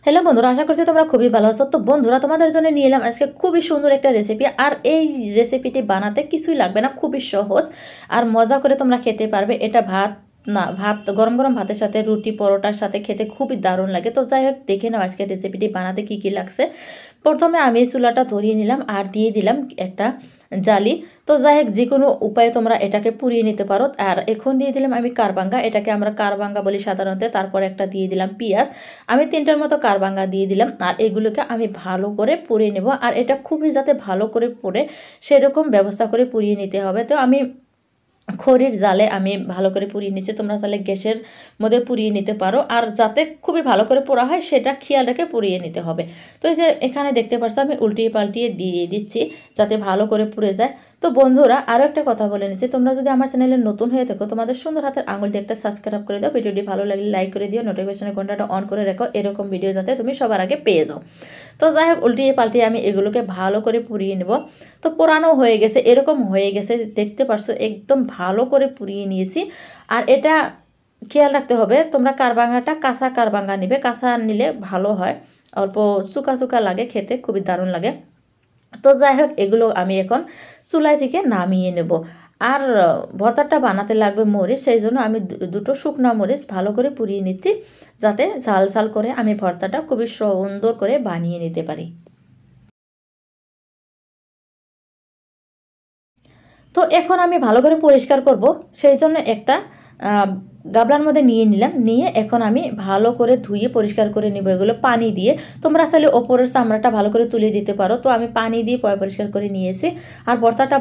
Hello বন্ধুরা, আশা করছি তোমরা খুবই ভালো আছো। তো বন্ধুরা, তোমাদের জন্য নিয়ে এলাম আজকে খুবই সুন্দর একটা রেসিপি। আর এই রেসিপিটি বানাতে কিছুই লাগবে না, খুবই সহজ আর মজা করে তোমরা খেতে পারবে। এটা ভাত গরম গরম ভাতের সাথে, রুটি পরোটার সাথে খেতে খুবই দারুণ লাগে। তো যাই হোক, দেখে নাও আজকে রেসিপিটি বানাতে কি কি লাগছে। প্রথমে আমি চুলাটা ধরিয়ে নিলাম আর দিয়ে দিলাম একটা জালি। তো যাই হোক, যে কোনো উপায়ে তোমরা এটাকে পুড়িয়ে নিতে পারো। আর এখন দিয়ে দিলাম আমি কারবাঙ্গা, এটাকে আমরা কারবাঙ্গা বলি সাধারণত। তারপর একটা দিয়ে দিলাম পেঁয়াজ, আমি 3টার মতো কারবাঙ্গা দিয়ে দিলাম। আর এগুলোকে আমি ভালো করে পুড়িয়ে নেব। আর এটা খুবই যাতে ভালো করে পুড়ে সেরকম ব্যবস্থা করে পুড়িয়ে নিতে হবে। তো আমি খড়ির জালে আমি ভালো করে পুড়িয়ে নিচ্ছি। তোমরা চাইলে গ্যাসের মধ্যে পুড়িয়ে নিতে পারো, আর যাতে খুবই ভালো করে পোড়া হয় সেটা খেয়াল রেখে পুড়িয়ে নিতে হবে। তো এই যে এখানে দেখতে পাচ্ছ আমি উল্টিয়ে পাল্টিয়ে দিয়ে দিচ্ছি যাতে ভালো করে পুড়ে যায়। তো বন্ধুরা, আরও একটা কথা বলে নিচ্ছি, তোমরা যদি আমার চ্যানেলে নতুন হয়ে থাকো, তোমাদের সুন্দর হাতের আঙুল দিয়ে একটা সাবস্ক্রাইব করে দাও। ভিডিওটি ভালো লাগলে লাইক করে দিও, নোটিফিকেশনের ঘন্টাটা অন করে রাখো, এরকম ভিডিও যাতে তুমি সবার আগে পেয়ে যাও। তো যাই হোক, উল্টিয়ে পাল্টিয়ে আমি এগুলোকে ভালো করে পুড়িয়ে নেব। তো পোড়ানো হয়ে গেছে, এরকম হয়ে গেছে, দেখতে পারছো একদম ভালো করে পুড়িয়ে নিয়েছি। আর এটা খেয়াল রাখতে হবে, তোমরা কারবাঙ্গাটা কাঁচা কারবাঙ্গা নিবে, কাঁচা নিলে ভালো হয়, অল্প চুকা চুকা লাগে, খেতে খুবই দারুণ লাগে। তো যাই হোক, এগুলো আমি এখন চুলাই থেকে নামিয়ে নেব। আর ভর্তাটা বানাতে লাগবে মরিচ, সেই জন্য আমি দুটো শুকনো মরিচ ভালো করে পুড়িয়ে নিচ্ছি যাতে ঝাল ঝাল করে আমি ভর্তাটা খুবই সুন্দর করে বানিয়ে নিতে পারি। তো এখন আমি ভালো করে পরিষ্কার করব, সেই জন্য একটা গামলার মধ্যে নিয়ে নিলাম। নিয়ে এখন আমি ভালো করে ধুয়ে পরিষ্কার করে নিব এগুলো পানি দিয়ে। তোমরা আসলে ওপরের চামড়াটা ভালো করে তুলে দিতে পারো। তো আমি পানি দিয়ে পরিষ্কার করে নিয়েছি। আর ভর্তাটা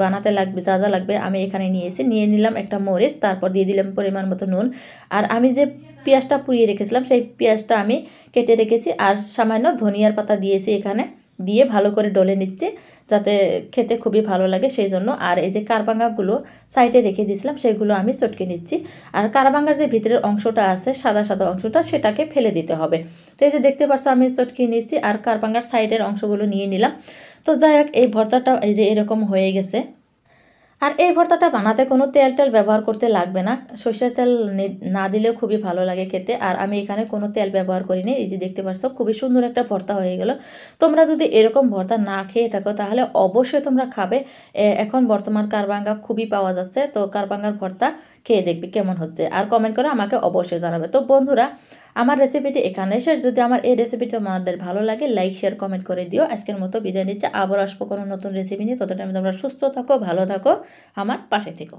বানাতে লাগবে যা যা লাগবে আমি এখানে নিয়েছি। নিয়ে নিলাম একটা মরিচ, তারপর দিয়ে দিলাম পরিমাণ মতো নুন। আর আমি যে পেঁয়াজটা পুড়িয়ে রেখেছিলাম সেই পেঁয়াজটা আমি কেটে রেখেছি। আর সামান্য ধনিয়ার পাতা দিয়েছি এখানে, দিয়ে ভালো করে ডলে নিচ্ছি যাতে খেতে খুবই ভালো লাগে সেই জন্য। আর এই যে কারবাঙ্গাগুলো সাইডে রেখে দিয়েছিলাম সেগুলো আমি চটকে নিচ্ছি। আর কারবাঙ্গার যে ভিতরের অংশটা আছে সাদা সাদা অংশটা, সেটাকে ফেলে দিতে হবে। তো এই যে দেখতে পাচ্ছ আমি চটকে নিচ্ছি আর কারবাঙ্গার সাইডের অংশগুলো নিয়ে নিলাম। তো যাই হোক, এই ভর্তাটা এই যে এরকম হয়ে গেছে। আর এই ভর্তাটা বানাতে কোনো তেল টেল ব্যবহার করতে লাগবে না, সরষের তেল না দিলেও খুবই ভালো লাগে খেতে। আর আমি এখানে কোনো তেল ব্যবহার করিনি। এই যে দেখতে পাচ্ছ খুবই সুন্দর একটা ভর্তা হয়ে গেল। তোমরা যদি এরকম ভর্তা না খেয়ে থাকো তাহলে অবশ্যই তোমরা খাবে। এখন বর্তমান কারবাঙ্গা খুবই পাওয়া যাচ্ছে, তো কারবাঙ্গার ভর্তা খেয়ে দেখবে কেমন হচ্ছে, আর কমেন্ট করে আমাকে অবশ্যই জানাবে। তো বন্ধুরা, আমার রেসিপিটি এখানে শেষ। যদি আমার এই রেসিপিটা তোমাদের ভালো লাগে, লাইক শেয়ার কমেন্ট করে দিও। আজকের মতো বিদায় নিচ্ছে, আবার আসবো কোনো নতুন রেসিপি নিয়ে। ততটা আমি তোমরা সুস্থ থাকো, ভালো থাকো, আমার পাশে থেকো।